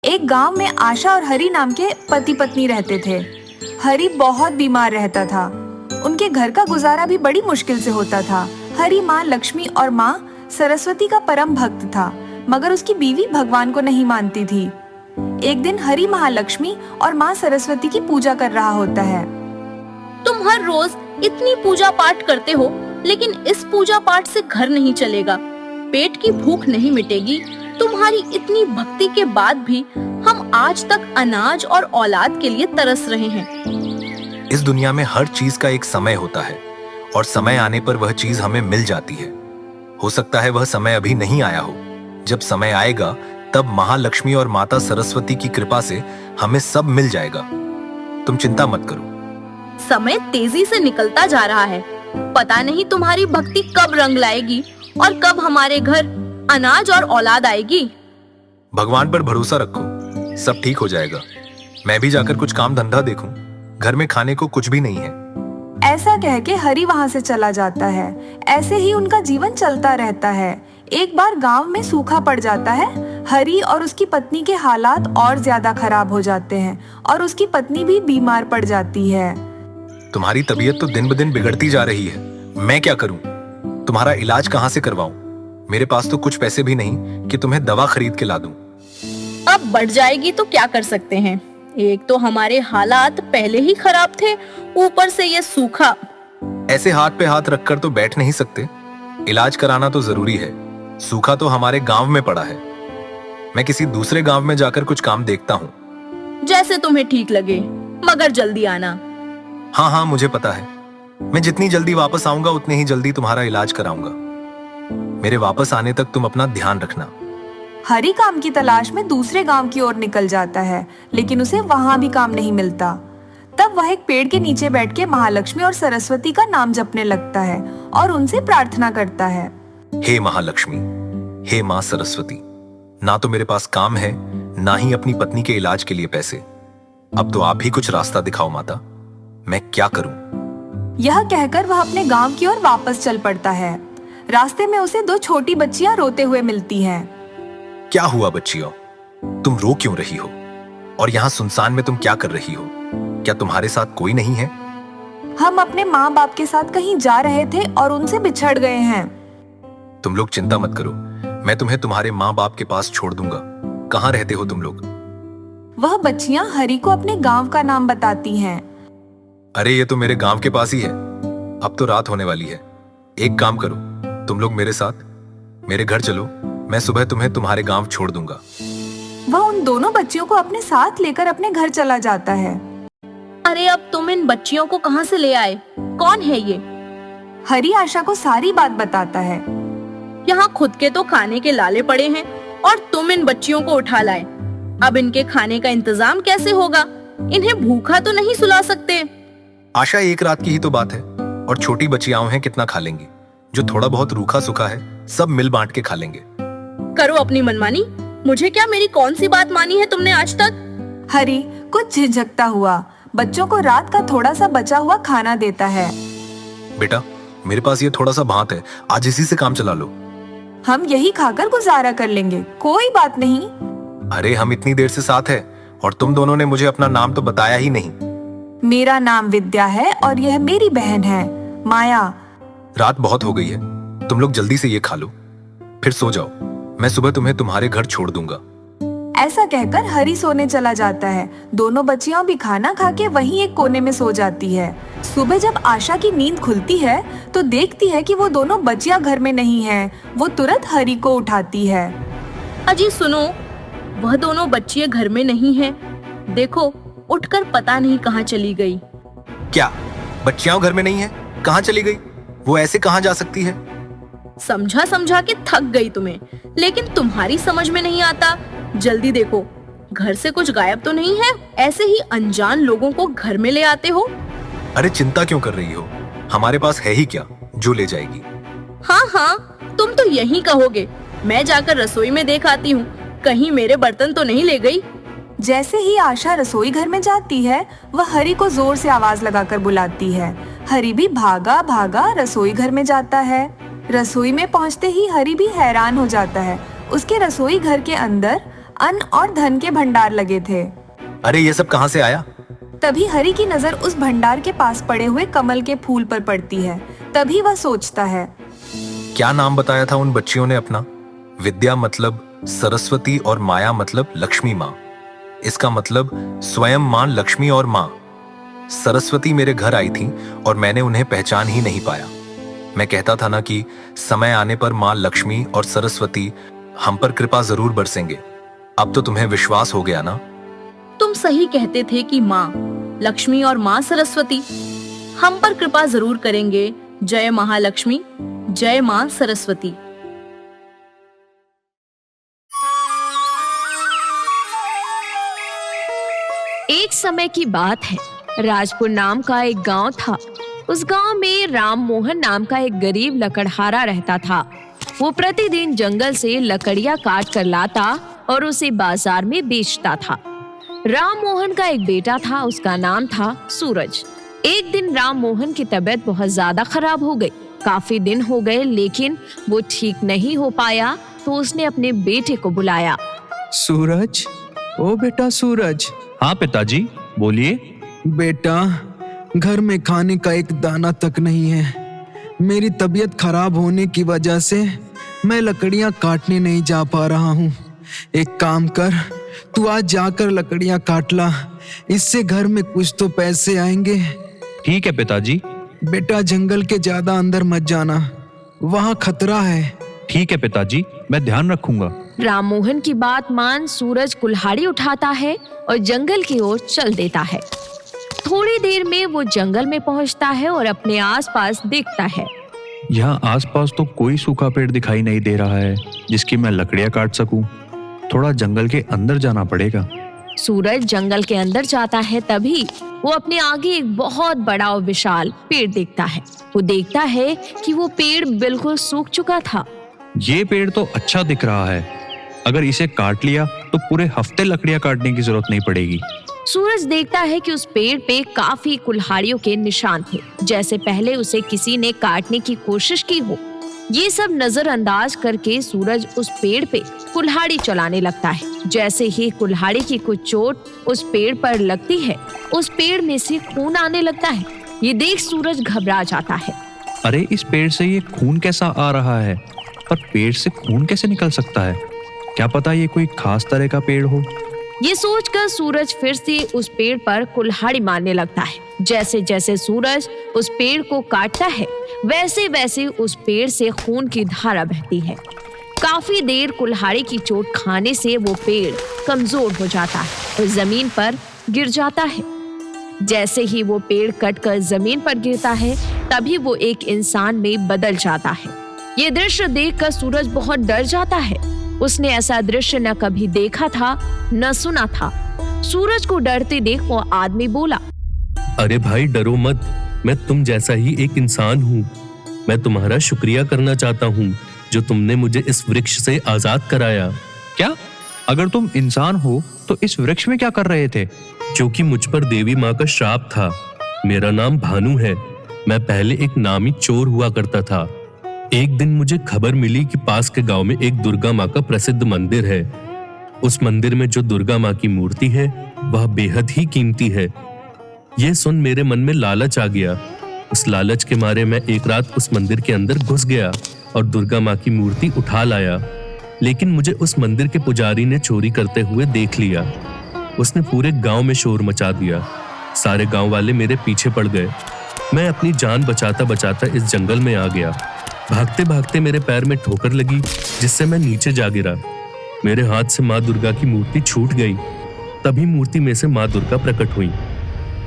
एक गांव में आशा और हरि नाम के पति पत्नी रहते थे। हरि बहुत बीमार रहता था। उनके घर का गुजारा भी बड़ी मुश्किल से होता था। हरि माँ लक्ष्मी और माँ सरस्वती का परम भक्त था, मगर उसकी बीवी भगवान को नहीं मानती थी। एक दिन हरि महालक्ष्मी और माँ सरस्वती की पूजा कर रहा होता है। तुम हर रोज इतनी पूजा पाठ करते हो, लेकिन इस पूजा पाठ से घर नहीं चलेगा, पेट की भूख नहीं मिटेगी। तुम्हारी इतनी भक्ति के बाद भी हम आज तक अनाज और औलाद के लिए तरस रहे हैं। इस दुनिया में हर चीज का एक समय होता है और समय आने पर वह चीज हमें मिल जाती है। हो सकता है वह समय अभी नहीं आया हो। जब समय आएगा तब महालक्ष्मी और माता सरस्वती की कृपा से हमें सब मिल जाएगा। तुम चिंता मत करो। समय तेजी से निकलता जा रहा है। पता नहीं तुम्हारी भक्ति कब रंग लाएगी और कब हमारे घर अनाज और औलाद आएगी। भगवान पर भरोसा रखो, सब ठीक हो जाएगा। मैं भी जाकर कुछ काम धंधा देखूं। घर में खाने को कुछ भी नहीं है। ऐसा कह के हरि वहाँ से चला जाता है। ऐसे ही उनका जीवन चलता रहता है। एक बार गांव में सूखा पड़ जाता है। हरि और उसकी पत्नी के हालात और ज्यादा खराब हो जाते हैं और उसकी पत्नी भी बीमार पड़ जाती है। तुम्हारी तबीयत तो दिन ब दिन बिगड़ती जा रही है। मैं क्या करूं? तुम्हारा इलाज कहां से करवाऊं? मेरे पास तो कुछ पैसे भी नहीं कि तुम्हें दवा खरीद के ला दूं। अब बढ़ जाएगी तो क्या कर सकते हैं। एक तो हमारे हालात पहले ही खराब थे, ऊपर से ये सूखा। ऐसे हाथ पे हाथ रखकर तो बैठ नहीं सकते। इलाज कराना तो जरूरी है। सूखा तो हमारे गांव में पड़ा है। मैं किसी दूसरे गांव में जाकर कुछ काम देखता हूँ। जैसे तुम्हें ठीक लगे, मगर जल्दी आना। हाँ हाँ, मुझे पता है। मैं जितनी जल्दी वापस आऊंगा उतनी ही जल्दी तुम्हारा इलाज कराऊंगा। मेरे वापस आने तक तुम अपना ध्यान रखना। हरि काम की तलाश में दूसरे गांव की ओर निकल जाता है, लेकिन उसे वहां भी काम नहीं मिलता। तब वह एक पेड़ के नीचे बैठ के महालक्ष्मी और सरस्वती का नाम जपने लगता है और उनसे प्रार्थना करता है। हे महालक्ष्मी, हे माँ सरस्वती, ना तो मेरे पास काम है, ना ही अपनी पत्नी के इलाज के लिए पैसे। अब तो आप ही कुछ रास्ता दिखाओ माता। मैं क्या करूं? यह कहकर वह अपने गांव की ओर वापस चल पड़ता है। रास्ते में उसे दो छोटी बच्चियां रोते हुए मिलती हैं। क्या हुआ बच्चियों? तुम रो क्यों रही हो? और यहाँ सुनसान में तुम क्या कर रही हो? क्या तुम्हारे साथ कोई नहीं है? हम अपने माँ बाप के साथ कहीं जा रहे थे और उनसे बिछड़ गए हैं। तुम लोग चिंता मत करो, मैं तुम्हें तुम्हारे माँ बाप के पास छोड़ दूंगा। कहाँ रहते हो तुम लोग? वह बच्चियां हरि को अपने गांव का नाम बताती हैं। अरे ये तो मेरे गांव के पास ही है। अब तो रात होने वाली है। एक काम करो, तुम लोग मेरे साथ मेरे घर चलो। मैं सुबह तुम्हें तुम्हारे गांव छोड़ दूंगा। वह उन दोनों बच्चियों को अपने साथ लेकर अपने घर चला जाता है। अरे अब तुम इन बच्चियों को कहाँ से ले आए? कौन है ये? हरि आशा को सारी बात बताता है। यहाँ खुद के तो खाने के लाले पड़े हैं और तुम इन बच्चियों को उठा लाए। अब इनके खाने का इंतजाम कैसे होगा? इन्हें भूखा तो नहीं सुला सकते। आशा, एक रात की ही तो बात है और छोटी बच्चियां हैं, कितना खा लेंगी? जो थोड़ा बहुत रूखा सूखा है सब मिल बांट के खा लेंगे। करो अपनी मनमानी। मुझे क्या, मेरी कौन सी बात मानी है तुमने आज तक? हरि कुछ झिझकता हुआ बच्चों को रात का थोड़ा सा बचा हुआ खाना देता है। बेटा, मेरे पास ये थोड़ा सा भात है, आज इसी से काम चला लो। हम यही खाकर गुजारा कर लेंगे, कोई बात नहीं। अरे हम इतनी देर से साथ है और तुम दोनों ने मुझे अपना नाम तो बताया ही नहीं। मेरा नाम विद्या है और यह मेरी बहन है माया। रात बहुत हो गई है, तुम लोग जल्दी से ये खा लो, फिर सो जाओ। मैं सुबह तुम्हें तुम्हारे घर छोड़ दूंगा। ऐसा कहकर हरि सोने चला जाता है। दोनों बच्चियां भी खाना खा के वहीं एक कोने में सो जाती है। सुबह जब आशा की नींद खुलती है तो देखती है कि वो दोनों बच्चियां घर में नहीं हैं। वो तुरंत हरि को उठाती है। अजी सुनो, वह दोनों बच्चियां घर में नहीं हैं। देखो, उठकर पता नहीं कहाँ चली गई। क्या बच्चियां घर में नहीं है? कहाँ चली गई? वो ऐसे कहाँ जा सकती है? समझा समझा के थक गई तुम्हें, लेकिन तुम्हारी समझ में नहीं आता। जल्दी देखो, घर से कुछ गायब तो नहीं है? ऐसे ही अनजान लोगों को घर में ले आते हो। अरे चिंता क्यों कर रही हो? हमारे पास है ही क्या जो ले जाएगी? हाँ हाँ, तुम तो यही कहोगे। मैं जाकर रसोई में देख आती हूँ, कहीं मेरे बर्तन तो नहीं ले गई। जैसे ही आशा रसोई घर में जाती है, वह हरि को जोर से आवाज लगाकर बुलाती है। हरि भी भागा भागा रसोई घर में जाता है। रसोई में पहुंचते ही हरि भी हैरान हो जाता है। उसके रसोई घर के अंदर अन्न और धन के भंडार लगे थे। अरे ये सब कहाँ से आया? तभी हरि की नजर उस भंडार के पास पड़े हुए कमल के फूल पर पड़ती है। तभी वह सोचता है, क्या नाम बताया था उन बच्चियों ने अपना? विद्या मतलब सरस्वती और माया मतलब लक्ष्मी माँ। इसका मतलब स्वयं माँ लक्ष्मी और माँ सरस्वती मेरे घर आई थी और मैंने उन्हें पहचान ही नहीं पाया। मैं कहता था ना कि समय आने पर माँ लक्ष्मी और सरस्वती हम पर कृपा जरूर बरसेंगे। अब तो तुम्हें विश्वास हो गया ना? तुम सही कहते थे कि माँ लक्ष्मी और माँ सरस्वती हम पर कृपा जरूर करेंगे। जय महालक्ष्मी, जय माँ सरस्वती। एक समय की बात है, राजपुर नाम का एक गांव था। उस गांव में राम मोहन नाम का एक गरीब लकड़हारा रहता था। वो प्रतिदिन जंगल से लकड़ियां काट कर लाता और उसे बाजार में बेचता था। राम मोहन का एक बेटा था, उसका नाम था सूरज। एक दिन राम मोहन की तबीयत बहुत ज्यादा खराब हो गई। काफी दिन हो गए लेकिन वो ठीक नहीं हो पाया, तो उसने अपने बेटे को बुलाया। सूरज, ओ बेटा सूरज। हाँ पिताजी, बोलिए। बेटा, घर में खाने का एक दाना तक नहीं है। मेरी तबीयत खराब होने की वजह से मैं लकड़ियां काटने नहीं जा पा रहा हूँ। एक काम कर, तू आज जाकर लकड़ियां काट ला, इससे घर में कुछ तो पैसे आएंगे। ठीक है पिताजी। बेटा, जंगल के ज्यादा अंदर मत जाना, वहाँ खतरा है। ठीक है पिताजी, मैं ध्यान रखूंगा। राम मोहन की बात मान सूरज कुल्हाड़ी उठाता है और जंगल की ओर चल देता है। थोड़ी देर में वो जंगल में पहुंचता है और अपने आसपास देखता है। यहाँ आसपास तो कोई सूखा पेड़ दिखाई नहीं दे रहा है जिसकी मैं लकड़ियां काट सकूं। थोड़ा जंगल के अंदर जाना पड़ेगा। सूरज जंगल के अंदर जाता है, तभी वो अपने आगे एक बहुत बड़ा और विशाल पेड़ देखता है। वो देखता है कि वो पेड़ बिल्कुल सूख चुका था। ये पेड़ तो अच्छा दिख रहा है, अगर इसे काट लिया तो पूरे हफ्ते लकड़ियां काटने की जरूरत नहीं पड़ेगी। सूरज देखता है कि उस पेड़ पे काफी कुल्हाड़ियों के निशान थे, जैसे पहले उसे किसी ने काटने की कोशिश की हो। ये सब नजरअंदाज करके सूरज उस पेड़ पे कुल्हाड़ी चलाने लगता है। जैसे ही कुल्हाड़ी की कुछ चोट उस पेड़ पर लगती है, उस पेड़ में से खून आने लगता है। ये देख सूरज घबरा जाता है। अरे इस पेड़ से ये खून कैसा आ रहा है? पर पेड़ से खून कैसे निकल सकता है? क्या पता ये कोई खास तरह का पेड़ हो। ये सोचकर सूरज फिर से उस पेड़ पर कुल्हाड़ी मारने लगता है। जैसे जैसे सूरज उस पेड़ को काटता है, वैसे वैसे उस पेड़ से खून की धारा बहती है। काफी देर कुल्हाड़ी की चोट खाने से वो पेड़ कमजोर हो जाता है और जमीन पर गिर जाता है। जैसे ही वो पेड़ कटकर जमीन पर गिरता है, तभी वो एक इंसान में बदल जाता है। ये दृश्य देखकर सूरज बहुत डर जाता है। उसने ऐसा दृश्य न कभी देखा था न सुना था। सूरज को डरते देख वो आदमी बोला, अरे भाई डरो मत, मैं तुम जैसा ही एक इंसान हूँ। मैं तुम्हारा शुक्रिया करना चाहता हूँ जो तुमने मुझे इस वृक्ष से आजाद कराया। क्या? अगर तुम इंसान हो तो इस वृक्ष में क्या कर रहे थे? क्योंकि मुझ पर देवी माँ का श्राप था। मेरा नाम भानु है। मैं पहले एक नामी चोर हुआ करता था। एक दिन मुझे खबर मिली कि पास के गांव में एक दुर्गा माँ का प्रसिद्ध मंदिर है। उस मंदिर में जो दुर्गा माँ की मूर्ति है वह बेहद ही कीमती है। यह सुन मेरे मन में लालच आ गया। उस लालच के मारे मैं एक रात उस मंदिर के अंदर घुस गया और दुर्गा माँ की मूर्ति उठा लाया। लेकिन मुझे उस मंदिर के पुजारी ने चोरी करते हुए देख लिया। उसने पूरे गांव में शोर मचा दिया। सारे गांव वाले मेरे पीछे पड़ गए। मैं अपनी जान बचाता बचाता इस जंगल में आ गया। भागते भागते मेरे पैर में ठोकर लगी, जिससे मैं नीचे जा गिरा। मेरे हाथ से माँ दुर्गा की मूर्ति छूट गई। तभी मूर्ति में से माँ दुर्गा प्रकट हुई।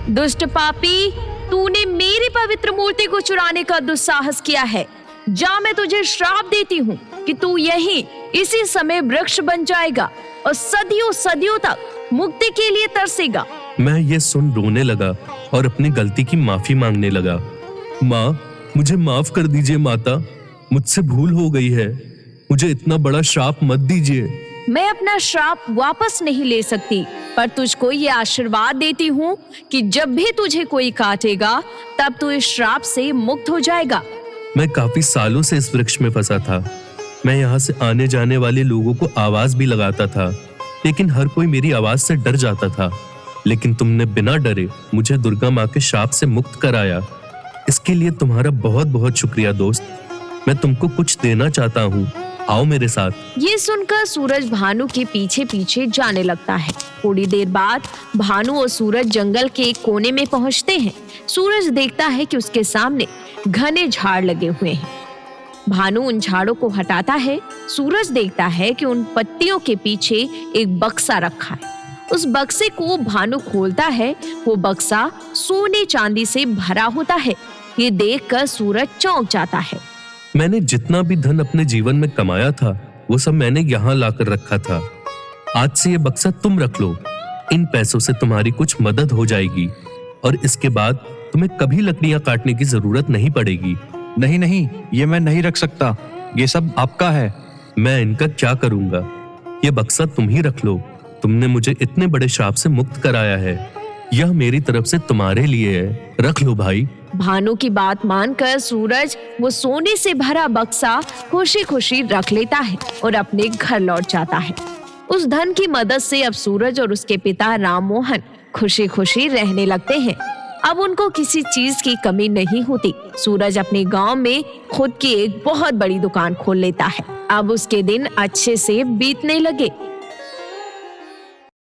दुष्ट पापी, तूने मेरी पवित्र मूर्ति को चुराने का दुस्साहस किया है। जा, मैं तुझे श्राप देती हूँ कि तू यहीं इसी समय वृक्ष बन जाएगा और सदियों सदियों तक मुक्ति के लिए तरसेगा। मैं ये सुन रोने लगा और अपनी गलती की माफी मांगने लगा। माँ, मुझे माफ कर दीजिए माता, मुझसे भूल हो गई है। मुझे इतना बड़ा श्राप मत दीजिए। मैं अपना श्राप वापस नहीं ले सकती, पर तुझको ये आशीर्वाद देती हूँ कि जब भी तुझे कोई काटेगा तब तू इस श्राप से मुक्त हो जाएगा। मैं काफी सालों से इस वृक्ष में फंसा था। मैं यहाँ से आने जाने वाले लोगों को आवाज भी लगाता था, लेकिन हर कोई मेरी आवाज से डर जाता था। लेकिन तुमने बिना डरे मुझे दुर्गा माँ के शाप से मुक्त कराया। इसके लिए तुम्हारा बहुत बहुत शुक्रिया दोस्त। मैं तुमको कुछ देना चाहता हूँ, आओ मेरे साथ। ये सुनकर सूरज भानु के पीछे पीछे जाने लगता है। थोड़ी देर बाद भानु और सूरज जंगल के एक कोने में पहुंचते हैं। सूरज देखता है कि उसके सामने घने झाड़ लगे हुए हैं। भानु उन झाड़ों को हटाता है। सूरज देखता है कि उन पत्तियों के पीछे एक बक्सा रखा है। उस बक्से को भानु खोलता है। वो बक्सा सोने चांदी से भरा होता है। ये देखकर सूरज चौंक जाता है। मैंने जितना भी धन अपने जीवन में कमाया था वो सब मैंने यहाँ लाकर रखा था। आज से ये बक्सा तुम रख लो। इन पैसों से तुम्हारी कुछ मदद हो जाएगी और इसके बाद तुम्हें कभी लकड़ियां काटने की जरूरत नहीं पड़ेगी। नहीं नहीं, ये मैं नहीं रख सकता, ये सब आपका है। मैं इनका क्या करूंगा? ये बक्सा तुम ही रख लो। तुमने मुझे इतने बड़े श्राप से मुक्त कराया है। यह मेरी तरफ से तुम्हारे लिए है, रख लो भाई। भानु की बात मानकर सूरज वो सोने से भरा बक्सा खुशी खुशी रख लेता है और अपने घर लौट जाता है। उस धन की मदद से अब सूरज और उसके पिता राम मोहन खुशी खुशी रहने लगते हैं। अब उनको किसी चीज की कमी नहीं होती। सूरज अपने गांव में खुद की एक बहुत बड़ी दुकान खोल लेता है। अब उसके दिन अच्छे से बीतने लगे।